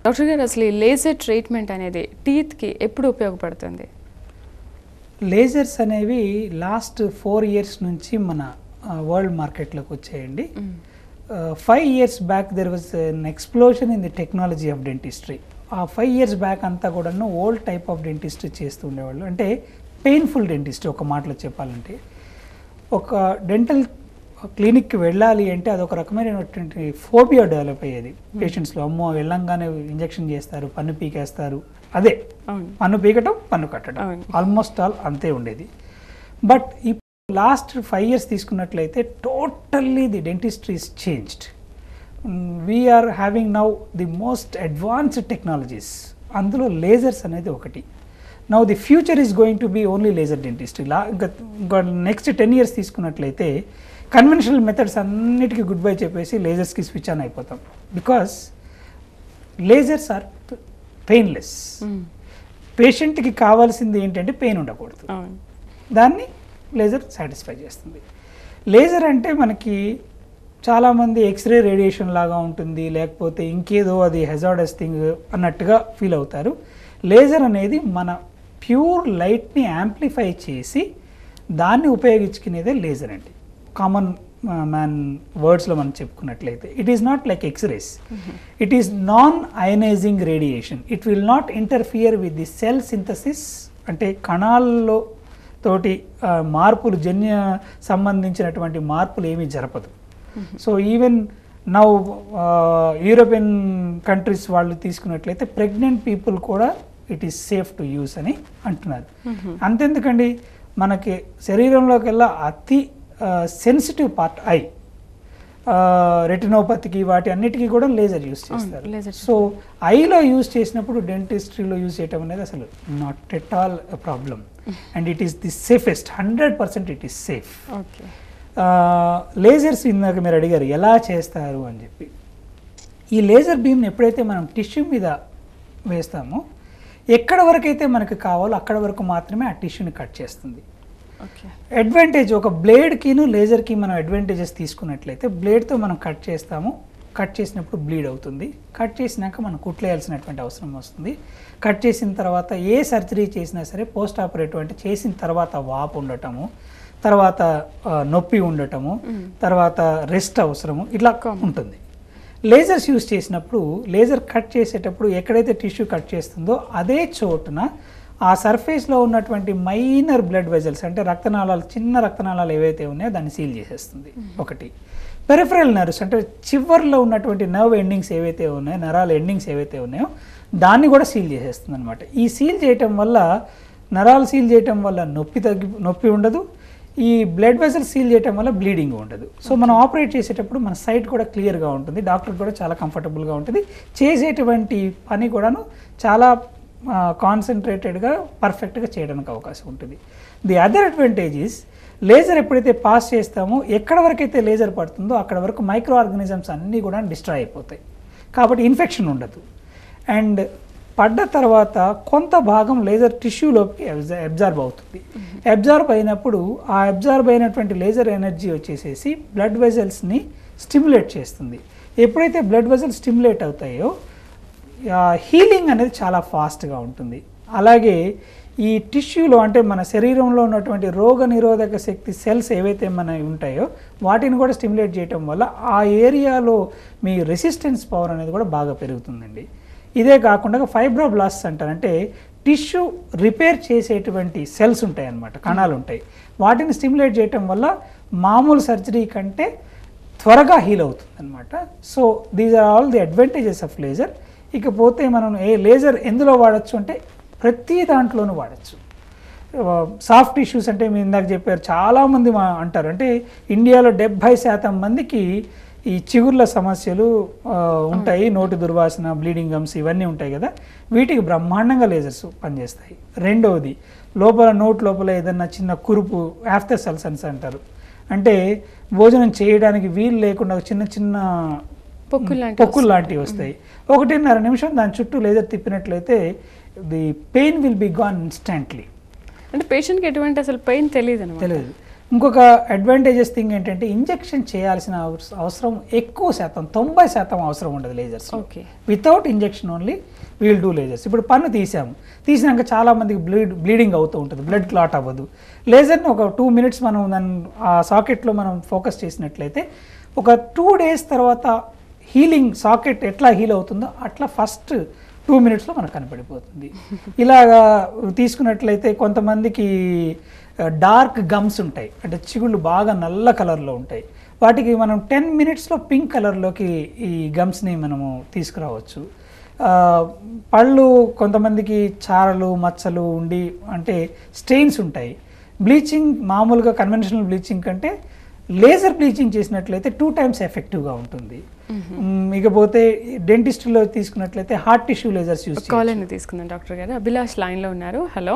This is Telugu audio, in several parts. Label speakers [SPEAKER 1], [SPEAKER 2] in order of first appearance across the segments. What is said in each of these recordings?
[SPEAKER 1] డాక్టర్ గారు అసలు ఈ లేజర్ ట్రీట్మెంట్ అనేది టీత్కి ఎప్పుడు ఉపయోగపడుతుంది?
[SPEAKER 2] లేజర్స్ అనేవి లాస్ట్ 4 years నుంచి మన వరల్డ్ మార్కెట్లోకి వచ్చాయండి. 5 years back there was an explosion in the technology of dentistry. ఆ 5 years బ్యాక్ అంతా కూడాను ఓల్డ్ టైప్ ఆఫ్ డెంటిస్ట్రీ చేస్తూ ఉండేవాళ్ళు. అంటే పెయిన్ఫుల్ డెంటిస్ట్రీ ఒక మాటలో చెప్పాలంటే. ఒక డెంటల్ క్లినిక్కి వెళ్ళాలి అంటే అదొక రకమైనటువంటి ఫోబియా డెవలప్ అయ్యేది పేషెంట్స్లో. అమ్మో వెళ్ళంగానే ఇంజెక్షన్ చేస్తారు, పన్ను పీకేస్తారు, అదే పన్ను పీకటం పన్ను కట్టడం, ఆల్మోస్ట్ ఆల్ అంతే ఉండేది. బట్ ఇప్పుడు లాస్ట్ 5 years తీసుకున్నట్లయితే totally the dentistry is changed. We are having now the most advanced technologies. అందులో లేజర్స్ అనేది ఒకటి. Now the future is going to be only laser dentistry. ఇంకా నెక్స్ట్ 10 years తీసుకున్నట్లయితే కన్వెన్షనల్ మెథడ్స్ అన్నిటికీ గుడ్ బై చెప్పేసి లేజర్స్కి స్విచ్ ఆన్ అయిపోతాం. Because lasers are painless. పేషెంట్కి కావాల్సింది ఏంటంటే పెయిన్ ఉండకూడదు, దాన్ని లేజర్ సాటిస్ఫై చేస్తుంది. లేజర్ అంటే మనకి చాలామంది ఎక్స్రే రేడియేషన్ లాగా ఉంటుంది, లేకపోతే ఇంకేదో అది హెజార్డస్ థింగ్ అన్నట్టుగా ఫీల్ అవుతారు. లేజర్ అనేది మన ప్యూర్ లైట్ని యాంప్లిఫై చేసి దాన్ని ఉపయోగించుకునేదే లేజర్ అండి. కామన్ మ్యాన్ వర్డ్స్లో మనం చెప్పుకున్నట్లయితే it is not like x-rays. It is non ionising radiation. It will not interfere with the cell synthesis. అంటే కణాల్లో తోటి మార్పులు, జన్య సంబంధించినటువంటి మార్పులు ఏమీ జరపదు. So even now European countries వాళ్ళు తీసుకున్నట్లయితే ప్రెగ్నెంట్ పీపుల్ కూడా it is safe to use అని అంటున్నారు. అంతెందుకండి, మనకి శరీరంలోకి వెళ్ళా అతి సెన్సిటివ్ పార్ట్ ఐ, రెటినోపతికి వాటి అన్నిటికీ కూడా లేజర్ యూస్ చేస్తారు. సో ఐలో యూస్ చేసినప్పుడు డెంటిస్ట్రీలో యూస్ చేయటం అనేది అసలు not at all problem. And it is the safest. 100% it is safe. Lasers ఇందాక మీరు అడిగారు ఎలా చేస్తారు అని చెప్పి. ఈ లేజర్ బీమ్ని ఎప్పుడైతే మనం టిష్యూ మీద వేస్తామో ఎక్కడ వరకు అయితే మనకు కావాలో అక్కడ వరకు మాత్రమే ఆ టిష్యూని కట్ చేస్తుంది. అడ్వాంటేజ్, ఒక బ్లేడ్కిను లేజర్కి మనం అడ్వాంటేజెస్ తీసుకున్నట్లయితే బ్లేడ్తో మనం కట్ చేస్తాము, కట్ చేసినప్పుడు బ్లీడ్ అవుతుంది. కట్ చేసినాక మనం కుట్లేయాల్సినటువంటి అవసరం వస్తుంది. కట్ చేసిన తర్వాత ఏ సర్జరీ చేసినా సరే పోస్ట్ ఆపరేటివ్ అంటే చేసిన తర్వాత వాపు ఉండటము, తర్వాత నొప్పి ఉండటము, తర్వాత రెస్ట్ అవసరము, ఇట్లా ఉంటుంది. లేజర్స్ యూస్ చేసినప్పుడు లేజర్ కట్ చేసేటప్పుడు ఎక్కడైతే టిష్యూ కట్ చేస్తుందో అదే చోటున ఆ సర్ఫేస్లో ఉన్నటువంటి మైనర్ బ్లడ్ వెజల్స్ అంటే రక్తనాళాలు, చిన్న రక్తనాళాలు ఏవైతే ఉన్నాయో దాన్ని సీల్ చేసేస్తుంది. ఒకటి పెరిఫరల్ నర్వ్స్ అంటే చివర్లో ఉన్నటువంటి నర్వ్ ఎండింగ్స్ ఏవైతే ఉన్నాయో, నరాల ఎండింగ్స్ ఏవైతే ఉన్నాయో దాన్ని కూడా సీల్ చేసేస్తుంది అనమాట. ఈ సీల్ చేయటం వల్ల, నరాలు సీల్ చేయటం వల్ల నొప్పి ఉండదు. ఈ బ్లడ్ వెజల్స్ సీల్ చేయటం వల్ల బ్లీడింగ్ ఉండదు. సో మనం ఆపరేట్ చేసేటప్పుడు మన సైట్ కూడా క్లియర్గా ఉంటుంది, డాక్టర్ కూడా చాలా కంఫర్టబుల్గా ఉంటుంది, చేసేటువంటి పని కూడాను చాలా కాన్సన్ట్రేటెడ్గా పర్ఫెక్ట్గా చేయడానికి అవకాశం ఉంటుంది. The other advantage is laser ఎప్పుడైతే పాస్ చేస్తామో ఎక్కడ వరకైతే లేజర్ పడుతుందో అక్కడ వరకు మైక్రో ఆర్గానిజమ్స్ అన్నీ కూడా డిస్ట్రాయ్ అయిపోతాయి. కాబట్టి ఇన్ఫెక్షన్ ఉండదు. అండ్ పడ్డ తర్వాత కొంత భాగం లేజర్ టిష్యూలోకి అబ్జార్బ్ అవుతుంది. అబ్జార్బ్ అయినప్పుడు ఆ అబ్జార్బ్ అయినటువంటి లేజర్ ఎనర్జీ వచ్చేసేసి బ్లడ్ వెజల్స్ని స్టిమ్యులేట్ చేస్తుంది. ఎప్పుడైతే బ్లడ్ వెజల్స్ స్టిమ్యులేట్ అవుతాయో హీలింగ్ అనేది చాలా ఫాస్ట్గా ఉంటుంది. అలాగే ఈ టిష్యూలో అంటే మన శరీరంలో ఉన్నటువంటి రోగ నిరోధక శక్తి సెల్స్ ఏవైతే మన ఉంటాయో వాటిని కూడా స్టిమ్యులేట్ చేయటం వల్ల ఆ ఏరియాలో మీ రెసిస్టెన్స్ పవర్ అనేది కూడా బాగా పెరుగుతుందండి. ఇదే కాకుండా ఫైబ్రోబ్లాస్ట్స్ అంటారు, అంటే టిష్యూ రిపేర్ చేసేటువంటి సెల్స్ ఉంటాయి అన్నమాట, కణాలు ఉంటాయి. వాటిని స్టిమ్యులేట్ చేయటం వల్ల మామూలు సర్జరీ కంటే త్వరగా హీల్ అవుతుంది అనమాట. So these are all the advantages of laser. ఇకపోతే మనం లేజర్ ఎందులో వాడచ్చు అంటే ప్రతి దాంట్లోనూ వాడచ్చు. సాఫ్ట్ టిష్యూస్ అంటే మీరు ఇందాక చెప్పారు, చాలామంది అంటారు అంటే ఇండియాలో 70% మందికి ఈ చిగుర్ల సమస్యలు ఉంటాయి, నోటి దుర్వాసన, బ్లీడింగ్ గమ్స్ ఇవన్నీ ఉంటాయి కదా, వీటికి బ్రహ్మాండంగా లేజర్స్ పనిచేస్తాయి. రెండవది నోట్ లోపల ఏదన్నా చిన్న కురుపు, ఆఫ్టర్ సెల్సన్స్ అంటారు, అంటే భోజనం చేయడానికి వీలు లేకుండా చిన్న చిన్న పొక్కులు లాంటివి వస్తాయి. 1.5 నిమిషం దాని చుట్టూ లేజర్ తిప్పినట్లయితే the pain will be gone instantly.
[SPEAKER 1] అంటే పేషెంట్కి ఎటువంటి అసలు పెయిన్ తెలియదు.
[SPEAKER 2] ఇంకొక అడ్వాంటేజెస్ థింగ్ ఏంటంటే ఇంజెక్షన్ చేయాల్సిన అవసరం ఎక్కువ శాతం 90% అవసరం ఉండదు lasers.
[SPEAKER 1] Okay.
[SPEAKER 2] Without injection only we'll do lasers. ఇప్పుడు పన్ను తీసినాక చాలా మందికి బ్లీడింగ్ అవుతూ ఉంటుంది, బ్లడ్ క్లాట్ అవ్వదు. లేజర్ని ఒక 2 minutes మనం దాన్ని ఆ సాకెట్లో మనం ఫోకస్ చేసినట్లయితే ఒక 2 days తర్వాత హీలింగ్ సాకెట్ ఎట్లా హీల్ అవుతుందో అట్లా ఫస్ట్ 2 minutesలో మనకు కనపడిపోతుంది. ఇలాగా తీసుకున్నట్లయితే కొంతమందికి డార్క్ గమ్స్ ఉంటాయి, అంటే చిగుళ్ళు బాగా నల్ల కలర్లో ఉంటాయి. వాటికి మనం 10 minutesలో పింక్ కలర్లోకి ఈ గమ్స్ని మనము తీసుకురావచ్చు. పళ్ళు కొంతమందికి చారలు మచ్చలు ఉండి అంటే స్టెయిన్స్ ఉంటాయి. బ్లీచింగ్ మామూలుగా కన్వెన్షనల్ బ్లీచింగ్ కంటే లేజర్ బ్లీచింగ్ చేసినట్లయితే 2 times ఎఫెక్టివ్గా ఉంటుంది. ఇకపోతే డెంటిస్ట్లో తీసుకున్నట్లయితే హార్ట్ టిష్యూ లేజర్స్ యూజ్
[SPEAKER 1] కాలర్ని తీసుకుందాం డాక్టర్ గారు. అభిలాష్ లైన్లో ఉన్నారు. హలో.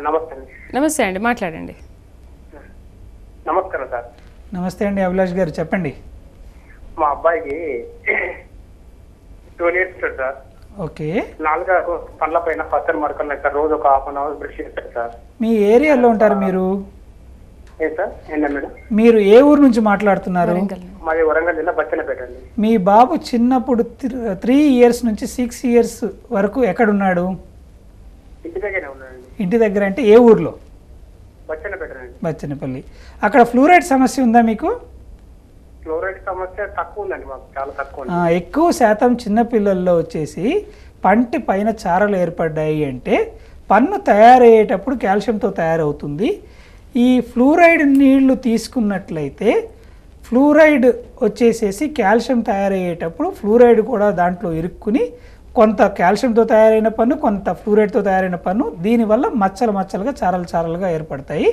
[SPEAKER 3] నమస్తే.
[SPEAKER 1] నమస్తే అండి, మాట్లాడండి.
[SPEAKER 3] నమస్కారం సార్.
[SPEAKER 2] నమస్తే అండి అభిలాష్ గారు, చెప్పండి.
[SPEAKER 3] మా అబ్బాయికి 12 years సార్.
[SPEAKER 2] ఓకే.
[SPEAKER 3] 4 పళ్ళ పైన పచ్చని మరకలు సార్. రోజు ఒక 1/2 hour బ్రష్ చేస్తారు సార్.
[SPEAKER 2] మీ ఏరియాలో ఉంటారు మీరు?
[SPEAKER 3] ఏం సార్? ఏంటా మేడం?
[SPEAKER 2] మీరు ఏ ఊరు నుంచి మాట్లాడుతున్నారు?
[SPEAKER 3] మాది వరంగల్ జిల్లా బచ్చన్నపేట అండి.
[SPEAKER 2] మీ బాబు చిన్నప్పుడు 3 years నుంచి 6 years వరకు ఎక్కడున్నాడు?
[SPEAKER 3] ఇంటి దగ్గరే ఉన్నాడండి.
[SPEAKER 2] ఇంటి దగ్గర అంటే ఏ ఊర్లో?
[SPEAKER 3] బచ్చన్నపేట అండి.
[SPEAKER 2] బచ్చన్నపల్లి. అక్కడ ఫ్లూరైడ్ సమస్య ఉందా మీకు?
[SPEAKER 3] ఫ్లోరైడ్ సమస్య తక్కువ ఉందండి, మాకు చాలా తక్కువ ఉంది.
[SPEAKER 2] ఎక్కువ శాతం చిన్నపిల్లల్లో వచ్చేసి పంటి పైన చారలు ఏర్పడ్డాయి అంటే పన్ను తయారయ్యేటప్పుడు కాల్షియంతో తయారవుతుంది. ఈ ఫ్లూరైడ్ నీళ్లు తీసుకున్నట్లయితే ఫ్లూరైడ్ వచ్చేసేసి కాల్షియం తయారయ్యేటప్పుడు ఫ్లూరైడ్ కూడా దాంట్లో ఇరుక్కుని కొంత కాల్షియంతో తయారైన పన్ను, కొంత ఫ్లూరైడ్తో తయారైన పన్ను, దీనివల్ల మచ్చలుగా చారలుగా ఏర్పడతాయి.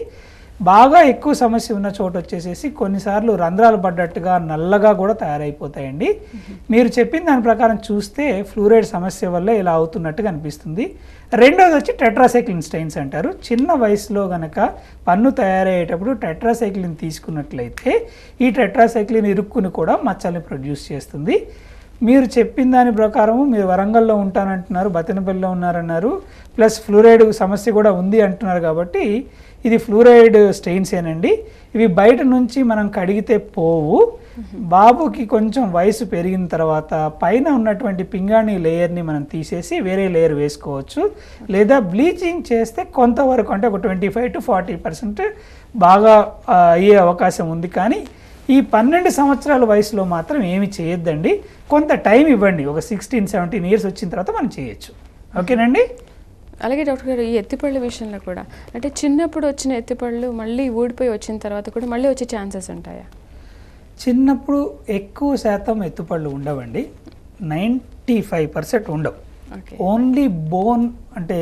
[SPEAKER 2] బాగా ఎక్కువ సమస్య ఉన్న చోట వచ్చేసేసి కొన్నిసార్లు రంధ్రాలు పడ్డట్టుగా నల్లగా కూడా తయారైపోతాయండి. మీరు చెప్పిన దాని ప్రకారం చూస్తే ఫ్లూరైడ్ సమస్య వల్ల ఇలా అవుతున్నట్టుగా అనిపిస్తుంది. రెండోది వచ్చి టెట్రాసైక్లిన్ స్టెయిన్స్ అంటారు. చిన్న వయసులో గనక పన్ను తయారయ్యేటప్పుడు టెట్రాసైక్లిన్ తీసుకున్నట్లయితే ఈ టెట్రాసైక్లిన్ ఇరుక్కుని కూడా మచ్చల్ని ప్రొడ్యూస్ చేస్తుంది. మీరు చెప్పిన దాని ప్రకారము మీరు వరంగల్లో ఉంటానంటున్నారు, బతినపల్లిలో ఉన్నారన్నారు, ప్లస్ ఫ్లూరైడ్ సమస్య కూడా ఉంది అంటున్నారు. కాబట్టి ఇది ఫ్లూరైడ్ స్టెయిన్సేనండి. ఇవి బయట నుంచి మనం కడిగితే పోవు. బాబుకి కొంచెం వయసు పెరిగిన తర్వాత పైన ఉన్నటువంటి పింగాణి లేయర్ని మనం తీసేసి వేరే లేయర్ వేసుకోవచ్చు. లేదా బ్లీచింగ్ చేస్తే కొంతవరకు అంటే ఒక 25 to 40% బాగా అయ్యే అవకాశం ఉంది. కానీ ఈ 12 సంవత్సరాల వయసులో మాత్రం ఏమి చేయొద్దండి. కొంత టైం ఇవ్వండి. ఒక 16-17 years వచ్చిన తర్వాత మనం చేయొచ్చు. ఓకేనండి.
[SPEAKER 1] అలాగే డాక్టర్ గారు, ఈ ఎత్తిపళ్ళ విషయంలో కూడా అంటే చిన్నప్పుడు వచ్చిన ఎత్తిపళ్ళు మళ్ళీ ఊడిపోయి వచ్చిన తర్వాత కూడా మళ్ళీ వచ్చే ఛాన్సెస్ ఉంటాయా?
[SPEAKER 2] చిన్నప్పుడు ఎక్కువ శాతం ఎత్తుపళ్ళు ఉండవండి, 95% ఉండవు. ఓన్లీ బోన్ అంటే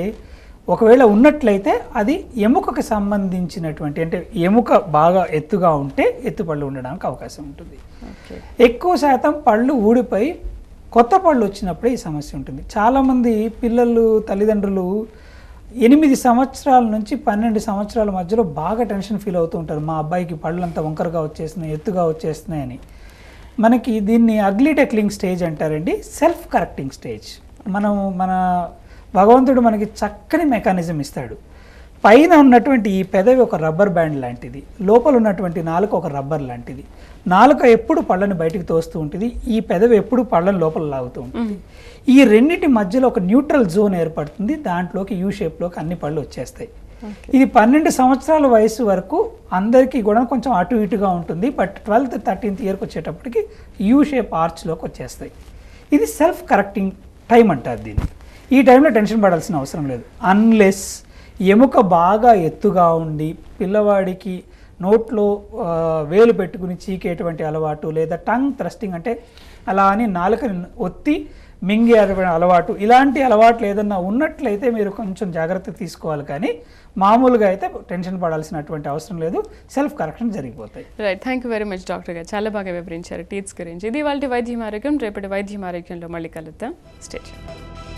[SPEAKER 2] ఒకవేళ ఉన్నట్లయితే అది ఎముకకు సంబంధించినటువంటి అంటే ఎముక బాగా ఎత్తుగా ఉంటే ఎత్తుపళ్ళు ఉండడానికి అవకాశం ఉంటుంది. ఎక్కువ శాతం పళ్ళు ఊడిపోయి కొత్త పళ్ళు వచ్చినప్పుడే ఈ సమస్య ఉంటుంది. చాలామంది పిల్లలు తల్లిదండ్రులు 8 సంవత్సరాల నుంచి 12 సంవత్సరాల మధ్యలో బాగా టెన్షన్ ఫీల్ అవుతూ ఉంటారు. మా అబ్బాయికి పళ్ళు అంతా వంకరగా వచ్చేస్తున్నాయి, ఎత్తుగా వచ్చేస్తున్నాయని. మనకి దీన్ని అగ్లీ టెక్లింగ్ స్టేజ్ అంటారండి, సెల్ఫ్ కరెక్టింగ్ స్టేజ్. మన భగవంతుడు మనకి చక్కని మెకానిజం ఇస్తాడు. పైన ఉన్నటువంటి ఈ పెదవి ఒక రబ్బర్ బ్యాండ్ లాంటిది, లోపల ఉన్నటువంటి నాలుక ఒక రబ్బర్ లాంటిది. నాలుక ఎప్పుడు పళ్ళని బయటికి తోస్తూ ఉంటుంది, ఈ పెదవి ఎప్పుడు పళ్ళని లోపల లాగుతూ ఉంటుంది. ఈ రెండింటి మధ్యలో ఒక న్యూట్రల్ జోన్ ఏర్పడుతుంది, దాంట్లోకి యూ షేప్లోకి అన్ని పళ్ళు వచ్చేస్తాయి. ఇది 12 సంవత్సరాల వయసు వరకు అందరికీ కూడా కొంచెం అటు ఇటుగా ఉంటుంది. బట్ 12th 13th ఇయర్కి వచ్చేటప్పటికి యూ షేప్ ఆర్చ్లోకి వచ్చేస్తాయి. ఇది సెల్ఫ్ కరెక్టింగ్ టైం అంటారు దీన్ని. ఈ టైంలో టెన్షన్ పడాల్సిన అవసరం లేదు. అన్లెస్ ఎముక బాగా ఎత్తుగా ఉండి పిల్లవాడికి నోట్లో వేలు పెట్టుకుని చీకేటువంటి అలవాటు, లేదా టంగ్ థ్రస్టింగ్ అంటే అలా అని నాలుకని ఒత్తి మింగే అలవాటు, ఇలాంటి అలవాట్లు ఏదన్నా ఉన్నట్లయితే మీరు కొంచెం జాగ్రత్త తీసుకోవాలి. కానీ మామూలుగా అయితే టెన్షన్ పడాల్సినటువంటి అవసరం లేదు, సెల్ఫ్ కరెక్షన్ జరిగిపోతాయి.
[SPEAKER 1] Right, thank you very much doctor గారు, చాలా బాగా వివరించారు టీత్స్ గురించి. ఇది వాళ్ళ వైద్యం ఆరోగ్యం. రేపటి వైద్యం ఆరోగ్యంలో మళ్ళీ కలుద్దాం. Stay tuned.